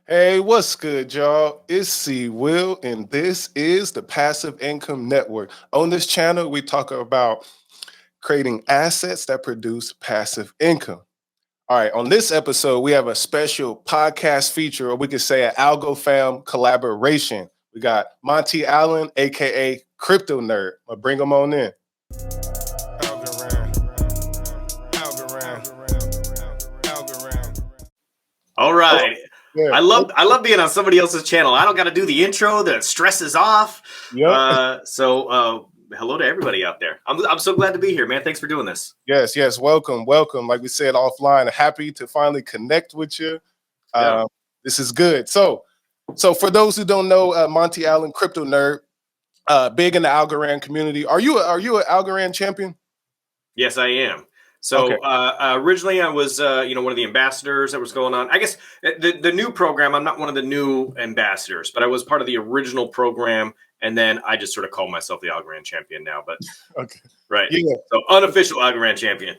Hey, what's good, y'all? It's C Will, and this is the Passive Income Network. On this channel, we talk about creating assets that produce passive income. All right, on this episode, we have a special podcast feature, or we could say an Algofund collaboration. We got Monty Allen, aka KryptoNurd. I'll bring him on in. Algorand, Algorand. All right. Yeah. I love being on somebody else's channel. I don't got to do the intro. The stress is off. Yep. Hello to everybody out there. I'm so glad to be here, man. Thanks for doing this. Yes. Welcome. Like we said offline, happy to finally connect with you. Yeah. This is good. So for those who don't know, Monty Allen, KryptoNurd, big in the Algorand community. Are you an Algorand champion? Yes, I am. So originally I was, one of the ambassadors that was going on. I guess the new program, I'm not one of the new ambassadors, but I was part of the original program. And then I just sort of call myself the Algorand champion now. But Okay. Right. Yeah. So unofficial Algorand champion.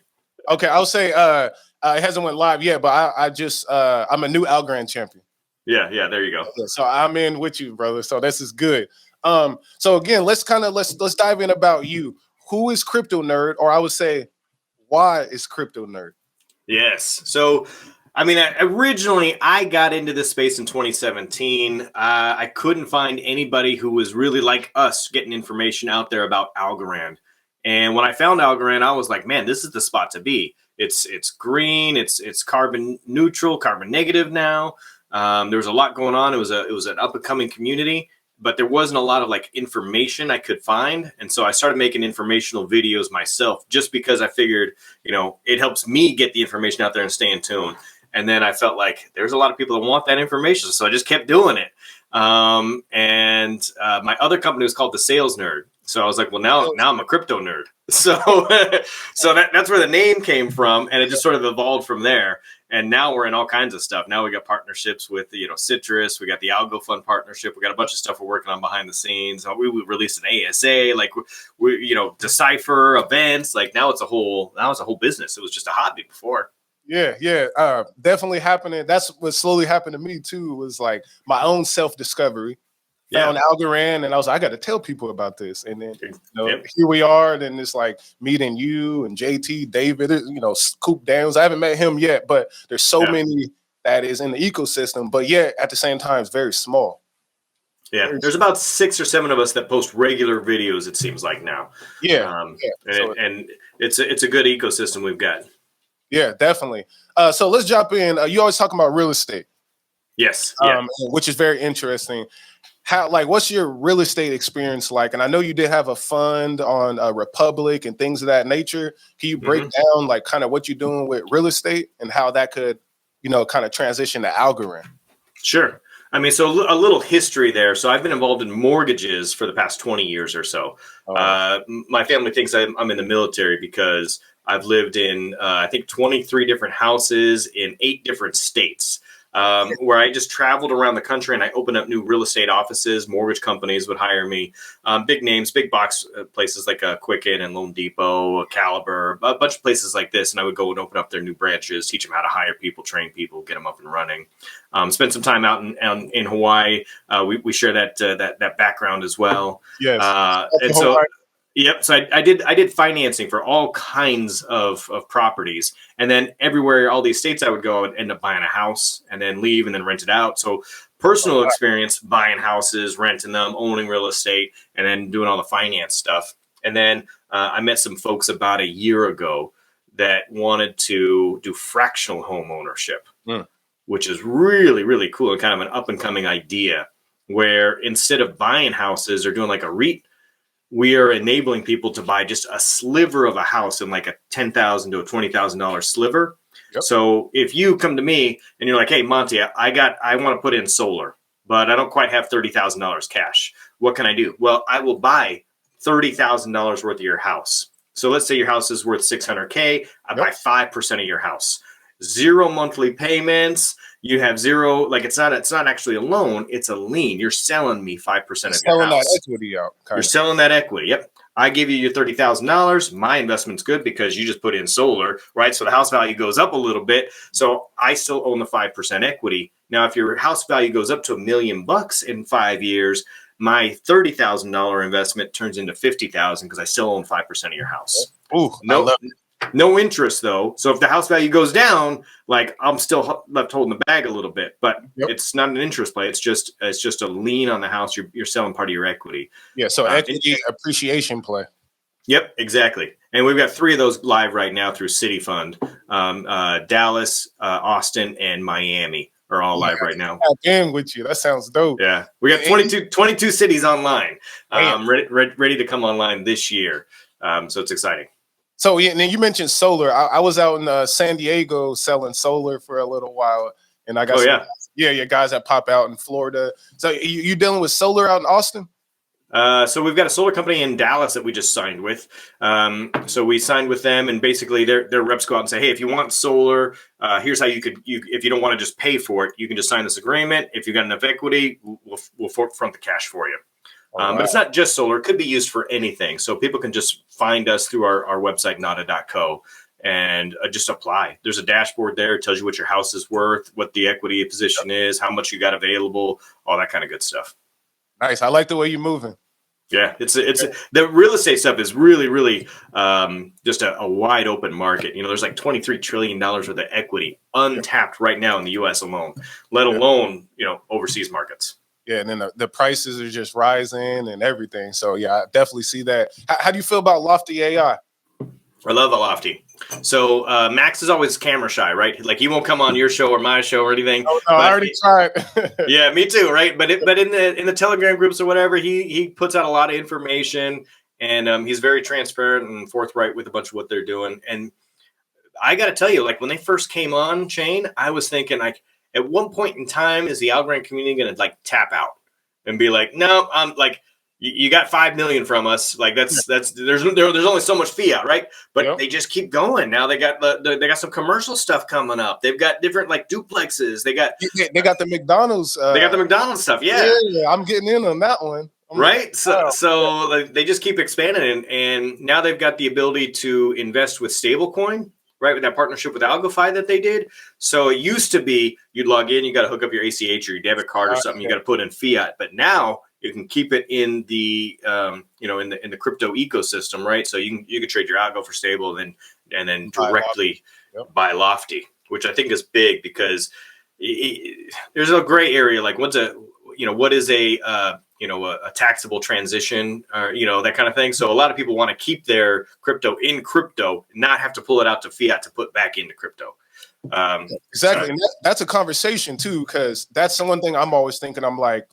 Okay. I'll say it hasn't went live yet, but I'm a new Algorand champion. Yeah. There you go. So I'm in with you, brother. So this is good. So again, let's dive in about you. Who is KryptoNurd, or I would say, why is KryptoNurd? Yes. So, I mean, originally I got into this space in 2017. I couldn't find anybody who was really like us getting information out there about Algorand. And when I found Algorand, I was like, man, this is the spot to be. It's green. It's carbon neutral, carbon negative now. There was a lot going on. It was an up and coming community, but there wasn't a lot of like information I could find. And so I started making informational videos myself just because I figured, it helps me get the information out there and stay in tune. And then I felt like there's a lot of people that want that information. So I just kept doing it. My other company was called the Sales Nerd. So I was like, well, now I'm a crypto nerd. So that's where the name came from. And it just sort of evolved from there. And now we're in all kinds of stuff. Now we got partnerships with, Citrust. We got the Algofund partnership. We got a bunch of stuff we're working on behind the scenes. We released an ASA, like we Decipher events. Like now it's a whole business. It was just a hobby before. Yeah. Definitely happening. That's what slowly happened to me too. Was like my own self-discovery. Found Algorand, and I was like, I got to tell people about this. And then here we are. Then it's like meeting you and JT, David, Coop Downs. I haven't met him yet, but there's so many that is in the ecosystem. But yet at the same time, it's very small. Yeah, there's about 6 or 7 of us that post regular videos. It seems like now. And it's a good ecosystem we've got. Yeah, definitely. So let's jump in. You always talking about real estate. Yes. Which is very interesting. What's your real estate experience like? And I know you did have a fund on Republic and things of that nature. Can you break down like kind of what you're doing with real estate and how that could, kind of transition to Algorand? Sure. I mean, so a little history there. So I've been involved in mortgages for the past 20 years or so. My family thinks I'm in the military because I've lived in, I think, 23 different houses in 8 different states. Where I just traveled around the country and I opened up new real estate offices. Mortgage companies would hire me. Big names, big box places like Quicken and Loan Depot, Caliber, a bunch of places like this. And I would go and open up their new branches, teach them how to hire people, train people, get them up and running. Spent some time out in Hawaii. We share that background as well. Yes. Yep. So I did financing for all kinds of properties. And then everywhere, all these states I would go, I would end up buying a house and then leave and then rent it out. So personal experience, buying houses, renting them, owning real estate, and then doing all the finance stuff. And then I met some folks about a year ago that wanted to do fractional home ownership, which is really, really cool and kind of an up and coming idea where instead of buying houses or doing like a REIT, we are enabling people to buy just a sliver of a house in like a $10,000 to a $20,000 sliver. Yep. So if you come to me and you're like, hey, Monty, I want to put in solar, but I don't quite have $30,000 cash. What can I do? Well, I will buy $30,000 worth of your house. So let's say your house is worth $600K. I buy 5% of your house. 0 monthly payments. You have 0, like it's not actually a loan, it's a lien. You're selling me 5% of your house. Selling that equity out. You're selling that equity. Yep. I give you your $30,000. My investment's good because you just put in solar, right? So the house value goes up a little bit. So I still own the 5% equity Now, if your house value goes up to $1 million in 5 years, my $30,000 investment turns into $50,000 because I still own 5% of your house. Ooh, I love it. No interest though. So if the house value goes down, like I'm still left holding the bag a little bit, but it's not an interest play. It's just a lien on the house. You're selling part of your equity. Yeah. So equity appreciation play. Yep, exactly. And we've got 3 of those live right now through City Fund. Dallas, Austin, and Miami are all live right now. I'm with you. That sounds dope. Yeah, we got 22 cities online, ready to come online this year. So it's exciting. So and then you mentioned solar. I was out in San Diego selling solar for a little while, and I got guys that pop out in Florida. So you dealing with solar out in Austin? So we've got a solar company in Dallas that we just signed with. So we signed with them, and basically their reps go out and say, hey, if you want solar, here's how you if you don't want to just pay for it, you can just sign this agreement. If you got enough equity, we'll front the cash for you. But it's not just solar. It could be used for anything. So people can just find us through our website, nada.co, and just apply. There's a dashboard there. It tells you what your house is worth, what the equity position is, how much you got available, all that kind of good stuff. Nice. I like the way you're moving. Yeah, it's the real estate stuff is really just a wide open market. You know, there's like $23 trillion worth of equity untapped right now in the U.S. alone, let alone, overseas markets. Yeah, and then the prices are just rising and everything. So yeah, I definitely see that. How do you feel about Lofty AI? I love Lofty. So Max is always camera shy, right? Like he won't come on your show or my show or anything. Oh, no, I already tried. Yeah, me too, right? But in the Telegram groups or whatever, he puts out a lot of information, and he's very transparent and forthright with a bunch of what they're doing. And I got to tell you, like when they first came on, Shane, I was thinking like, at one point in time, is the Algorand community going to like tap out and be like, no, I'm like, you got 5 million from us. Like there's only so much fiat, right? But they just keep going. Now they got some commercial stuff coming up. They've got different like duplexes. They got the McDonald's. They got the McDonald's stuff. Yeah, I'm getting in on that one. Right. So like, they just keep expanding, and now they've got the ability to invest with stablecoin. Right, with that partnership with Algofund that they did. So it used to be you'd log in, you got to hook up your ACH or your debit card or something. You got to put in fiat, but now you can keep it in the in the crypto ecosystem, right? So you can trade your Algo for stable and then directly buy Lofty, which I think is big because there's a gray area. Like what is a taxable transition or, that kind of thing. So a lot of people want to keep their crypto in crypto, not have to pull it out to fiat to put back into crypto. Exactly. And that's a conversation too, because that's the one thing I'm always thinking. I'm like,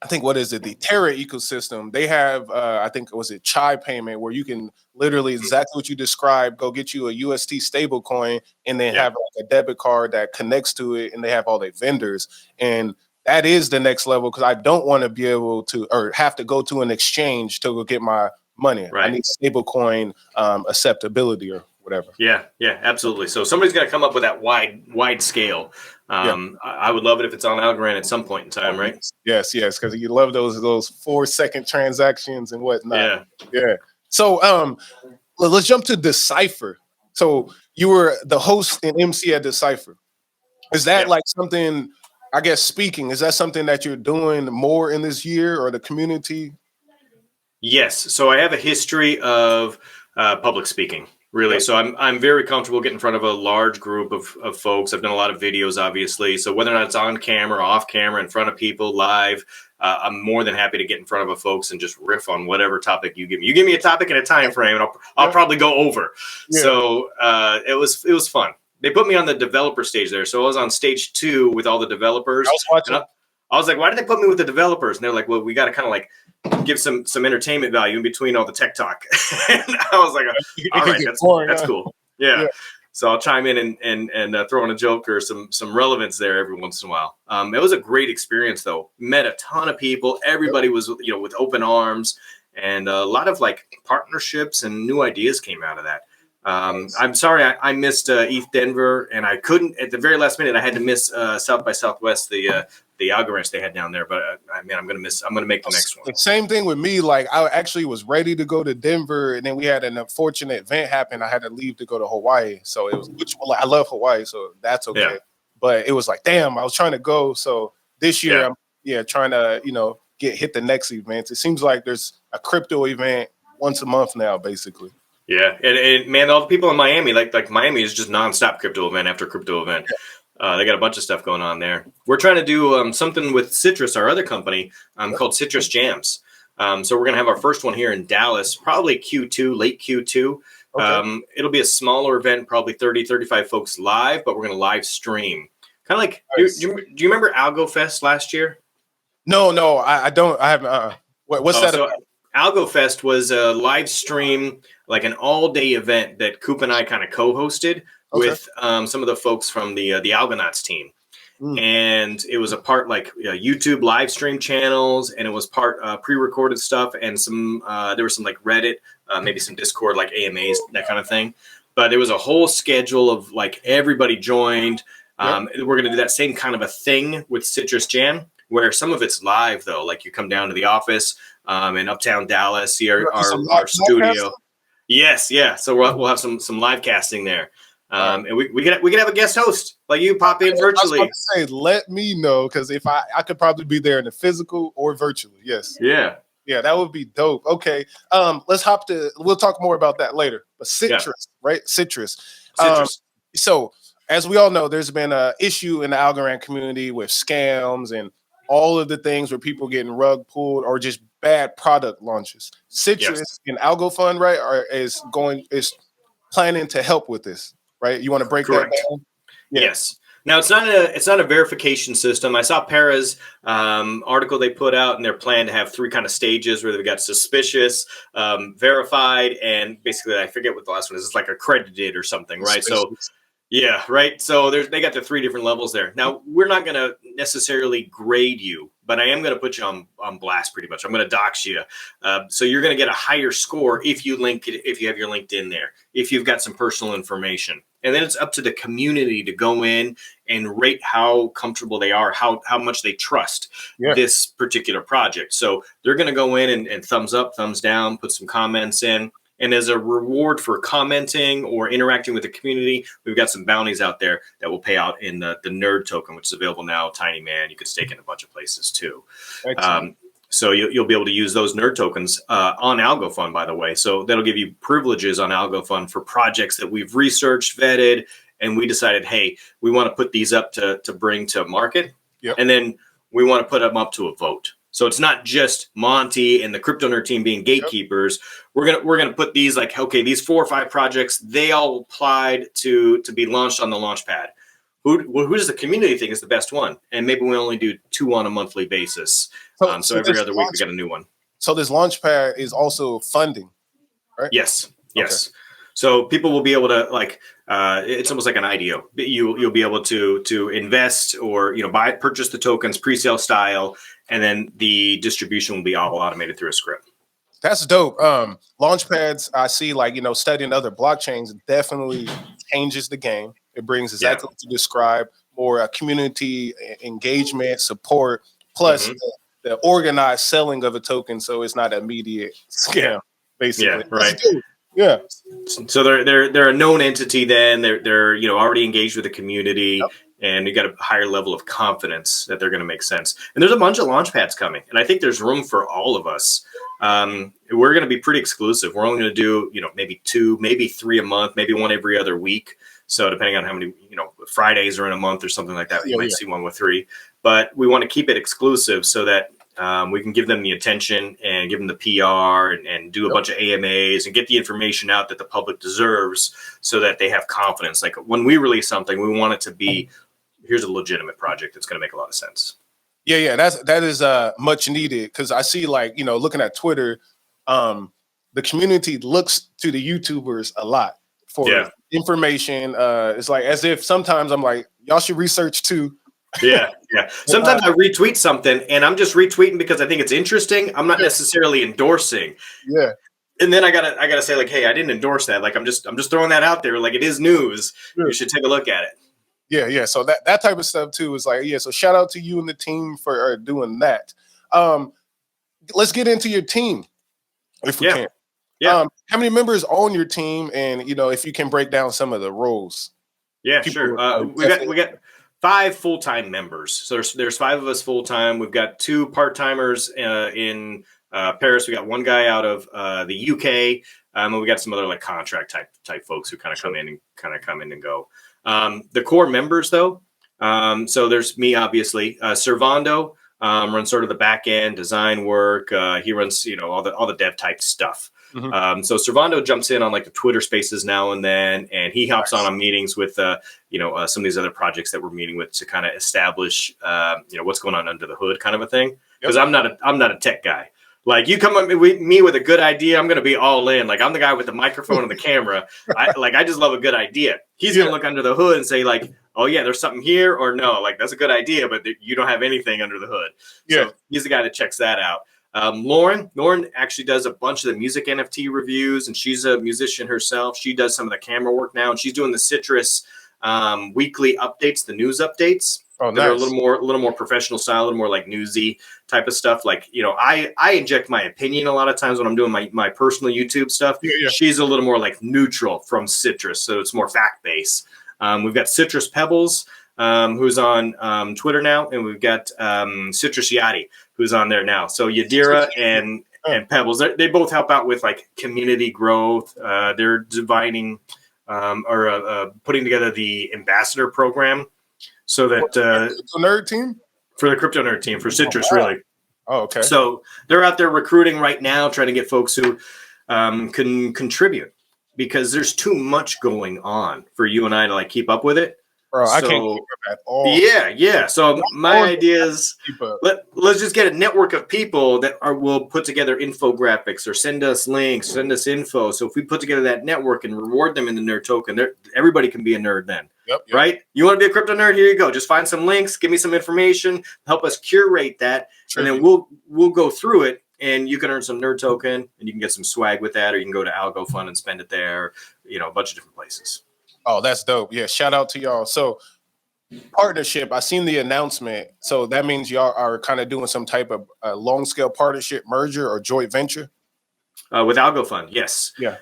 I think, what is it? The Terra ecosystem. They have, I think, was it Chai payment, where you can literally exactly what you described, go get you a UST stable coin and then have like a debit card that connects to it, and they have all their vendors. And that is the next level, because I don't want to be able to or have to go to an exchange to go get my money. Right. I need stable coin acceptability or whatever. Yeah, absolutely. So somebody's got to come up with that wide scale. I would love it if it's on Algorand at some point in time, right? Yes, because you love those 4-second transactions and whatnot. Yeah. So let's jump to Decipher. So you were the host and MC at Decipher. Is that like something? I guess is that something that you're doing more in this year, or the community? Yes. So I have a history of public speaking, really. So I'm very comfortable getting in front of a large group of folks. I've done a lot of videos, obviously. So whether or not it's on camera, off camera, in front of people, live, I'm more than happy to get in front of folks and just riff on whatever topic you give me. You give me a topic and a time frame, and I'll probably go over. Yeah. So it was fun. They put me on the developer stage there. So I was on stage 2 with all the developers. I was watching. I was like, why did they put me with the developers? And they're like, well, we got to kind of like give some entertainment value in between all the tech talk. And I was like, all right, that's cool. Yeah. So I'll chime in and throw in a joke or some relevance there every once in a while. It was a great experience, though. Met a ton of people. Everybody was, with open arms, and a lot of like partnerships and new ideas came out of that. I'm sorry I missed ETH Denver, and I couldn't at the very last minute. I had to miss South by Southwest, the Algorand they had down there. But I'm gonna make the next one. The same thing with me. Like I actually was ready to go to Denver, and then we had an unfortunate event happen. I had to leave to go to Hawaii. So it was, I love Hawaii, so that's okay. but it was like, damn, I was trying to go. So this year, Yeah. I'm trying to, hit the next event. It seems like there's a crypto event once a month now, basically. Yeah, and man, all the people in Miami, like Miami is just nonstop crypto event after crypto event. They got a bunch of stuff going on there. We're trying to do something with Citrust, our other company, called Citrust Jams. So we're going to have our first one here in Dallas, probably Q2, late Q2. Okay. It'll be a smaller event, probably 30, 35 folks live, but we're going to live stream. Kind of like, Nice. do you remember Algofest last year? No, I don't. I haven't. What's that? So Algofest was a live stream, like an all-day event that Coop and I kind of co-hosted with some of the folks from the Algonauts team. And it was a part like YouTube live stream channels, and it was part pre-recorded stuff, and some there was some like Reddit, maybe some Discord like AMAs, that kind of thing. But there was a whole schedule of like everybody joined. We're going to do that same kind of a thing with Citrus Jam, where some of it's live though. Like you come down to the office in Uptown Dallas, see our studio. Yes, yeah. So we'll have some live casting there. And we could have a guest host, like you pop in virtually. I was about to say, let me know, because if I could probably be there in the physical or virtually. Yes. Yeah, that would be dope. Okay. We'll talk more about that later. But Citrus, right? Citrus. So as we all know, there's been an issue in the Algorand community with scams and all of the things where people getting rug pulled or just bad product launches. Citrus and Algofund, right, is planning to help with this. Right, you want to break that down? Yeah. Yes. Now it's not a verification system. I saw Para's article they put out, and they're planning to have 3 kind of stages where they've got suspicious, verified, and basically I forget what the last one is. It's like accredited or something, right? So yeah, right. So they got the 3 different levels there. Now we're not going to necessarily grade you, but I am going to put you on blast pretty much. I'm going to dox you. So you're going to get a higher score if you have your LinkedIn there, if you've got some personal information. And then it's up to the community to go in and rate how comfortable they are, how much they trust this particular project. So they're going to go in and thumbs up, thumbs down, put some comments in. And as a reward for commenting or interacting with the community, we've got some bounties out there that will pay out in the Nerd token, which is available now. Tiny Man, you could stake in a bunch of places too. So you'll be able to use those Nerd tokens on Algofund, by the way. So that'll give you privileges on Algofund for projects that we've researched, vetted, and we decided, hey, we want to put these up to bring to market. And then we want to put them up to a vote. So it's not just Monty and the KryptoNurd team being gatekeepers. We're gonna put these like, okay, these 4 or 5 projects, they all applied to be launched on the Launchpad. Who does the community think is the best one? And maybe we only do 2 on a monthly basis. So every other week we got a new one. So this Launchpad is also funding, right? Yes. So people will be able to it's almost like an IDO. You'll be able to invest or purchase the tokens pre-sale style, and then the distribution will be all automated through a script. That's dope. Launchpads, I see, studying other blockchains definitely changes the game. It brings exactly what you described, more community engagement, support, plus the organized selling of a token, so it's not an immediate scam, basically. Right. Yeah. So they're a known entity. Then they're already engaged with the community, and you got a higher level of confidence that they're going to make sense. And there's a bunch of Launchpads coming, and I think there's room for all of us. We're going to be pretty exclusive. We're only going to do maybe 2, maybe 3 a month, maybe 1 every other week. So depending on how many Fridays are in a month or something like that, you might see 1 with 3. But we want to keep it exclusive so that we can give them the attention and give them the PR and do a bunch of AMAs and get the information out that the public deserves, so that they have confidence. Like when we release something, we want it to be, here's a legitimate project that's going to make a lot of sense. Yeah, that is much needed, because I see looking at Twitter, the community looks to the YouTubers a lot for information. It's like as if sometimes I'm like, y'all should research too. Yeah. Sometimes I retweet something and I'm just retweeting because I think it's interesting. I'm not necessarily endorsing. Yeah. And then I gotta say, like, hey, I didn't endorse that. Like I'm just throwing that out there. Like it is news. Sure. You should take a look at it. Yeah. So that type of stuff too is like, so shout out to you and the team for doing that. Let's get into your team if we can. Yeah. How many members on your team, and if you can break down some of the roles? Yeah, sure. We got 5 full-time members. So there's 5 of us full-time. We've got 2 part-timers in Paris. We got 1 guy out of the UK, and we got some other like contract type folks who kind of come in and go. The core members though. So there's me, obviously. Servando runs sort of the back end design work. He runs, all the dev type stuff. Mm-hmm. So Servando jumps in on like the Twitter Spaces now and then, and he hops on meetings with some of these other projects that we're meeting with to kind of establish what's going on under the hood, kind of a thing. Because I'm not a tech guy. Like, you come at me with a good idea, I'm going to be all in. Like, I'm the guy with the microphone and the camera. I just love a good idea. He's going to look under the hood and say, like, oh, yeah, there's something here, or no, like, that's a good idea, but you don't have anything under the hood. Yeah. So he's the guy that checks that out. Lauren actually does a bunch of the music NFT reviews, and she's a musician herself. She does some of the camera work now, and she's doing the Citrust weekly updates, the news updates. Oh, nice. They're a little more professional style, a little more like newsy type of stuff. Like, I inject my opinion a lot of times when I'm doing my personal YouTube stuff. Yeah. She's a little more like neutral from Citrus, so it's more fact based. We've got Citrus Pebbles, who's on Twitter now, and we've got Citrus Yachty, who's on there now. So Yadira and Pebbles, they both help out with like community growth. They're dividing or putting together the ambassador program. So that Nerd team for the KryptoNurd team for Citrus, really. Oh, okay. So they're out there recruiting right now, trying to get folks who can contribute, because there's too much going on for you and I to like keep up with it. Bro, I can't keep up at all. Yeah. So my idea is let's just get a network of people that will put together infographics or send us links, send us info. So if we put together that network and reward them in the nerd token, everybody can be a nerd then. Yep. Right? You want to be a crypto nerd? Here you go. Just find some links, give me some information, help us curate that, and then we'll go through it, and you can earn some nerd token, and you can get some swag with that, or you can go to Algofund and spend it there. A bunch of different places. Oh, that's dope. Yeah, shout out to y'all. So partnership, I seen the announcement. So that means y'all are kind of doing some type of long scale partnership, merger, or joint venture? With Algofund, yes. Yeah.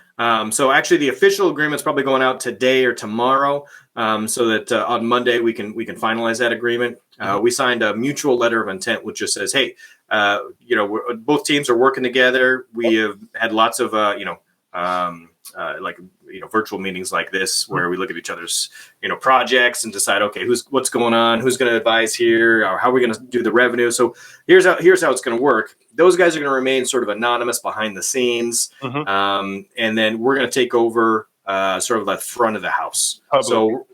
So actually the official agreement's probably going out today or tomorrow, so that on Monday we can finalize that agreement. We signed a mutual letter of intent, which just says, hey, both teams are working together. We have had lots of, virtual meetings like this where we look at each other's, projects and decide, okay, what's going on, who's going to advise here, or how are we going to do the revenue. So here's how it's going to work. Those guys are going to remain sort of anonymous behind the scenes. And then we're going to take over sort of the front of the house. So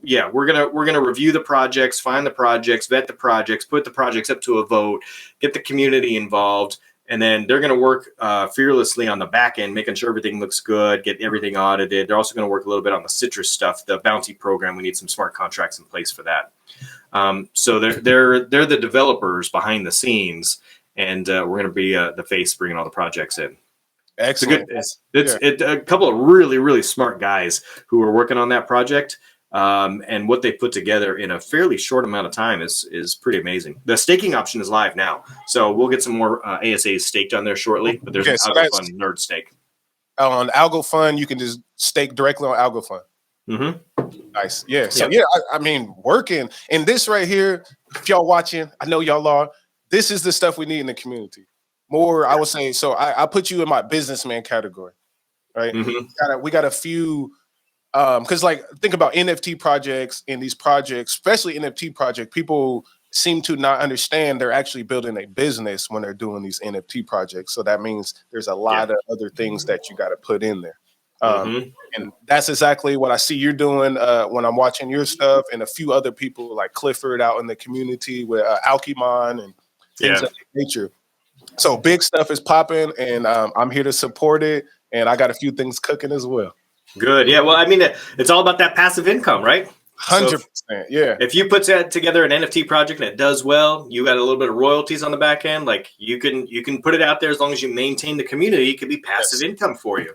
yeah, we're gonna review the projects, find the projects, vet the projects, put the projects up to a vote, get the community involved. And then they're going to work fearlessly on the back end, making sure everything looks good, get everything audited. They're also going to work a little bit on the Citrus stuff, the bounty program. We need some smart contracts in place for that. So they're the developers behind the scenes, and we're going to be the face bringing all the projects in. Excellent. It's a couple of really, really smart guys who are working on that project. And what they put together in a fairly short amount of time is pretty amazing. The staking option is live now, so we'll get some more ASAs staked on there shortly. But there's an Algofund nerd stake. On Algofund, you can just stake directly on Algofund. Nice, yeah. So I mean, working and this right here. If y'all watching, I know y'all are. This is the stuff we need in the community. More, I would say. So I put you in my businessman category, right? We got a few. Because think about NFT projects and these projects, especially NFT project, people seem to not understand they're actually building a business when they're doing these NFT projects. So that means there's a lot of other things that you got to put in there. And that's exactly what I see you're doing when I'm watching your stuff, and a few other people like Clifford out in the community with Alchemon and things of that nature. So big stuff is popping, and I'm here to support it. And I got a few things cooking as well. Good. Yeah. Well, I mean, it's all about that passive income, right? 100%. Yeah. If you put together an NFT project and it does well, you got a little bit of royalties on the back end. Like you can put it out there as long as you maintain the community. It could be passive income for you.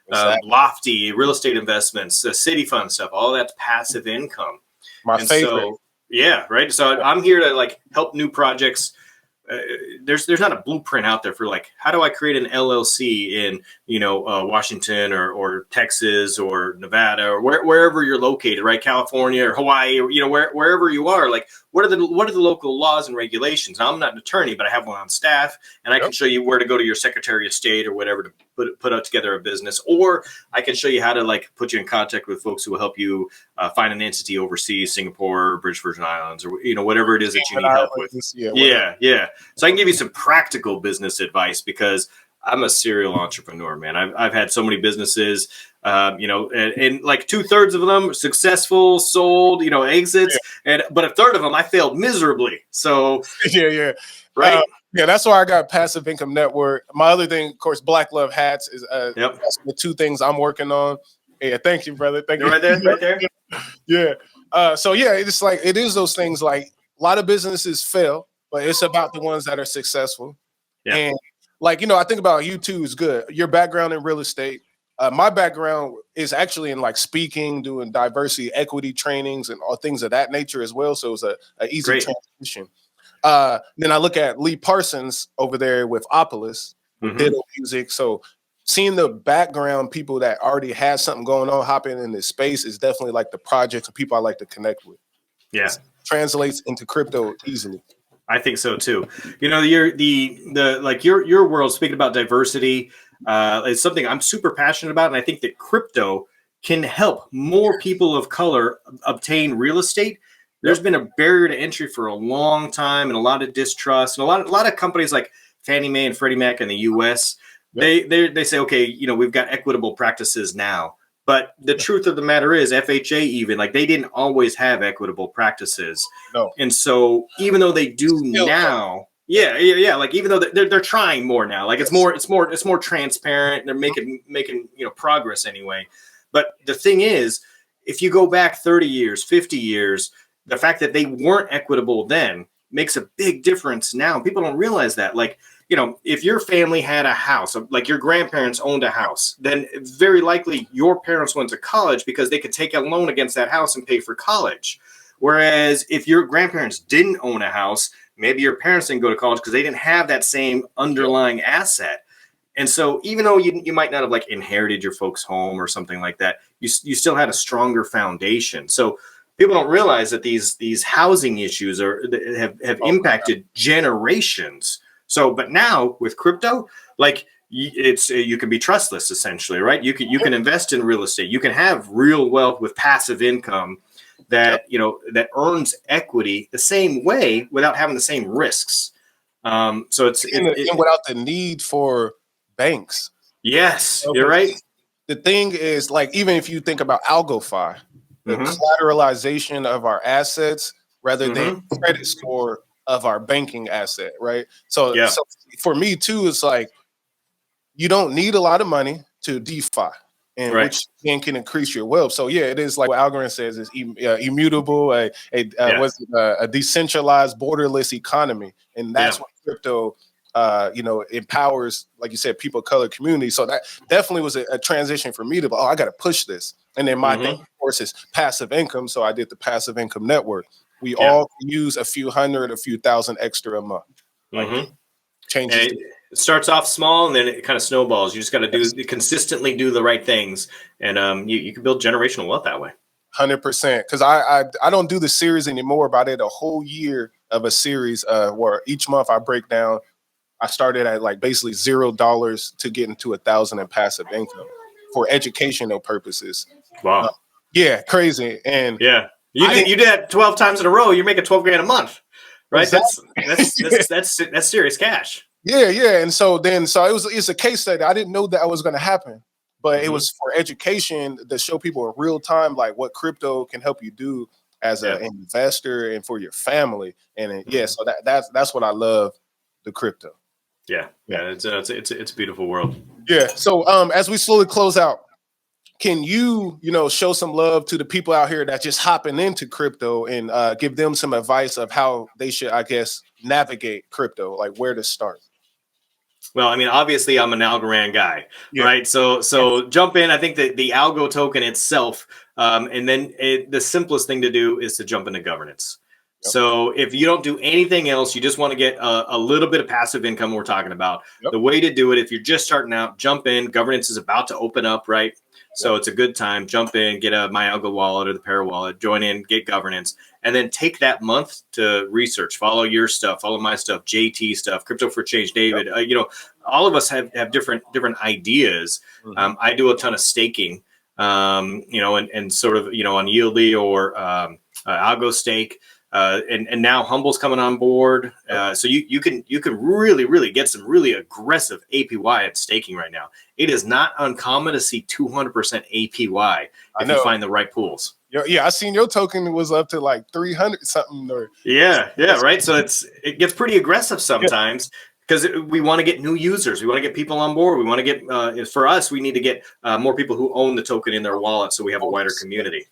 Exactly. Lofty real estate investments, the city fund stuff, all that's passive income. My favorite. So, yeah. Right. So I'm here to help new projects there's not a blueprint out there for like, how do I create an LLC in, Washington or Texas or Nevada or wherever you're located, right? California or Hawaii, or, wherever you are. Like, what are the local laws and regulations? Now, I'm not an attorney, but I have one on staff, and I can show you where to go to your Secretary of State or whatever to put out together a business, or I can show you how to like put you in contact with folks who will help you find an entity overseas, Singapore, British Virgin Islands, or whatever it is that you need help with. Yeah. So I can give you some practical business advice because I'm a serial entrepreneur, man. I've had so many businesses, and like 2/3 of them successful, sold, exits, but a third of them I failed miserably. So right. Yeah, that's why I got Passive Income Network. My other thing, of course, Black Love Hats is that's the two things I'm working on. Yeah, thank you, brother. Thank you. Right there. Yeah. So yeah, it's like it is those things. Like a lot of businesses fail, but it's about the ones that are successful. Yeah. And like I think about you too is good. Your background in real estate. My background is actually in like speaking, doing diversity, equity trainings, and all things of that nature as well. So it was a easy transition. Then I look at Lee Parsons over there with Opolis, digital music. So seeing the background people that already had something going on, hopping in this space is definitely like the projects and people I like to connect with. Yeah, it translates into crypto easily. I think so too. Your world. Speaking about diversity, is something I'm super passionate about, and I think that crypto can help more people of color obtain real estate. There's been a barrier to entry for a long time, and a lot of distrust, and a lot of companies like Fannie Mae and Freddie Mac in the U.S. They say, okay, we've got equitable practices now, but the truth of the matter is, FHA even like they didn't always have equitable practices, and so even though they do now, like even though they're trying more now, like it's more transparent. They're making progress anyway. But the thing is, if you go back 30 years, 50 years. The fact that they weren't equitable then makes a big difference now. People don't realize that. Like, if your family had a house, like your grandparents owned a house, then very likely your parents went to college because they could take a loan against that house and pay for college. Whereas if your grandparents didn't own a house, maybe your parents didn't go to college because they didn't have that same underlying asset. And so even though you might not have like inherited your folks' home or something like that, you still had a stronger foundation. So people don't realize that these housing issues have impacted generations. So, but now with crypto, like you can be trustless essentially, right? You can invest in real estate. You can have real wealth with passive income that that earns equity the same way without having the same risks. So it's without the need for banks. Yes, you're right. The thing is, like, even if you think about Algofund. The collateralization of our assets rather than credit score of our banking asset, right? So for me too, it's like you don't need a lot of money to DeFi, and which then can increase your wealth. So yeah, it is like what Algorand says is immutable, a decentralized, borderless economy, and that's what crypto empowers, like you said, people of color community. So that definitely was a transition for me to, I got to push this. And then my thing, of course, is passive income. So I did the Passive Income Network. We all use a few hundred, a few thousand extra a month. Changes. It starts off small and then it kind of snowballs. You just got to consistently do the right things, and you can build generational wealth that way. 100%. Because I don't do the series anymore, but I did a whole year of a series where each month I break down. I started at like basically $0 to get into 1,000 in passive income for educational purposes. Wow. Yeah, crazy. And you did that 12 times in a row. You're making 12 grand a month, right? Exactly. That's serious cash. Yeah. And so it's a case study. I didn't know that was going to happen, but it was for education to show people in real time, like what crypto can help you do as an investor and for your family. And so that's what I love, the crypto. Yeah. It's a beautiful world. Yeah. So as we slowly close out, can you show some love to the people out here that just hopping into crypto and give them some advice of how they should, I guess, navigate crypto, like where to start? Well, I mean, obviously I'm an Algorand guy, right? So jump in. I think that the Algo token itself, and then the simplest thing to do is to jump into governance. Yep. So if you don't do anything else, you just want to get a little bit of passive income we're talking about. Yep. The way to do it, if you're just starting out, jump in. Governance is about to open up, right? So it's a good time. Jump in, get a MyAlgo wallet or the Para wallet, join in, get governance, and then take that month to research. Follow your stuff, follow my stuff, JT stuff, Crypto for Change, David. All of us have different ideas. Mhm. I do a ton of staking, and sort of on Yieldy or Algo Stake. And now Humble's coming on board, so you can really get some really aggressive APY at staking right now. It is not uncommon to see 200% APY if you find the right pools. Yeah, I seen your token was up to like 300 something. Right. So it gets pretty aggressive sometimes because we want to get new users, we want to get people on board, we want to get for us, we need to get more people who own the token in their wallet, so we have a wider community.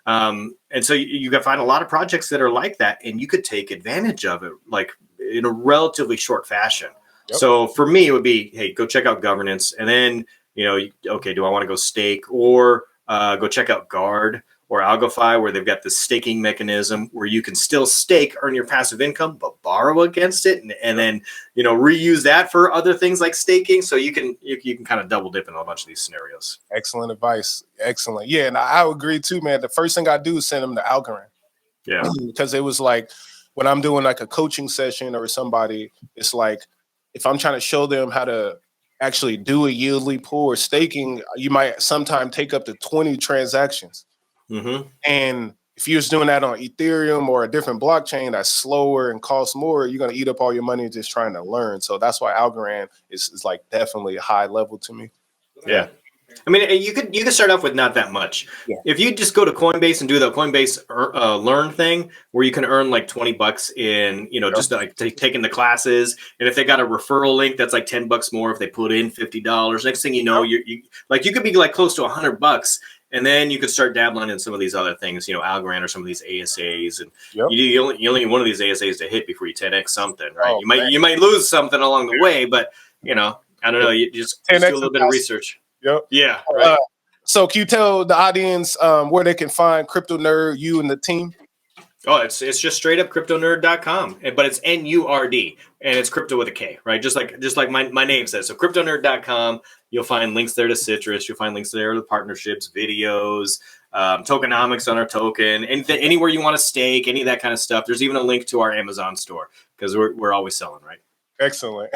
And so you can find a lot of projects that are like that, and you could take advantage of it like in a relatively short fashion. Yep. So for me, it would be, hey, go check out governance, and then okay, do I want to go stake, or go check out Guard or Algofund, where they've got the staking mechanism where you can still stake, earn your passive income, but borrow against it, and then reuse that for other things like staking. So you can kind of double dip in a bunch of these scenarios. Excellent advice. Excellent. Yeah, and I agree too, man. The first thing I do is send them to Algorand. Yeah, because it was like when I'm doing like a coaching session or somebody, it's like if I'm trying to show them how to actually do a Yieldly pool or staking, you might sometimes take up to 20 transactions. Mm-hmm. And if you're just doing that on Ethereum or a different blockchain that's slower and costs more, you're going to eat up all your money just trying to learn. So that's why Algorand is like definitely a high level to me. Yeah. I mean, you could start off with not that much. Yeah. If you just go to Coinbase and do the Coinbase learn thing, where you can earn like $20 in, just like taking the classes. And if they got a referral link, that's like $10 more if they put in $50. Next thing you know, you could be like close to $100. And then you could start dabbling in some of these other things, Algorand or some of these ASAs, and you only need one of these ASAs to hit before you 10x something, right? Oh, you might lose something along the way, but I don't know. You just do a little bit of research. Yep. Yeah. Right. So can you tell the audience where they can find KryptoNurd, you and the team? Oh, it's just straight up KryptoNurd.com, but it's NURD, and it's crypto with a K, right? Just like my name says. So KryptoNurd.com, you'll find links there to Citrust, you'll find links there to partnerships, videos, tokenomics on our token, and anywhere you want to stake, any of that kind of stuff. There's even a link to our Amazon store because we're always selling, right? Excellent.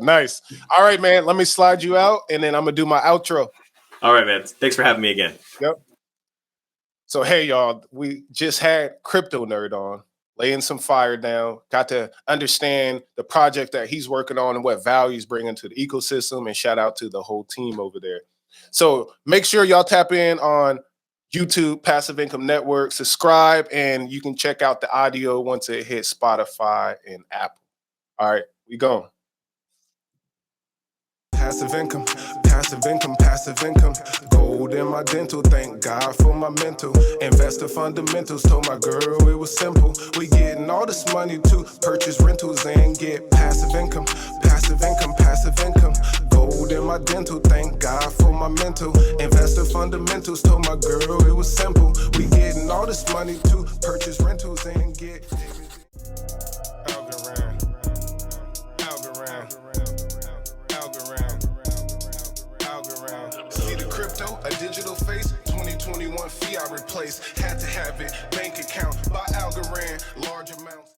Nice. All right, man. Let me slide you out, and then I'm going to do my outro. All right, man. Thanks for having me again. Yep. So, hey, y'all, we just had KryptoNurd on, laying some fire down, got to understand the project that he's working on and what value he's bringing to the ecosystem, and shout out to the whole team over there. So make sure y'all tap in on YouTube, Passive Income Network, subscribe, and you can check out the audio once it hits Spotify and Apple. All right. We going. Passive income, passive income, passive income. Gold in my dental, thank God for my mental. Investor fundamentals, told my girl it was simple. We getting all this money to purchase rentals and get passive income, passive income, passive income. Gold in my dental, thank God for my mental. Investor fundamentals, told my girl it was simple. We getting all this money to purchase rentals and get a digital face, 2021 fiat replace. Had to have it, bank account by Algorand, large amounts.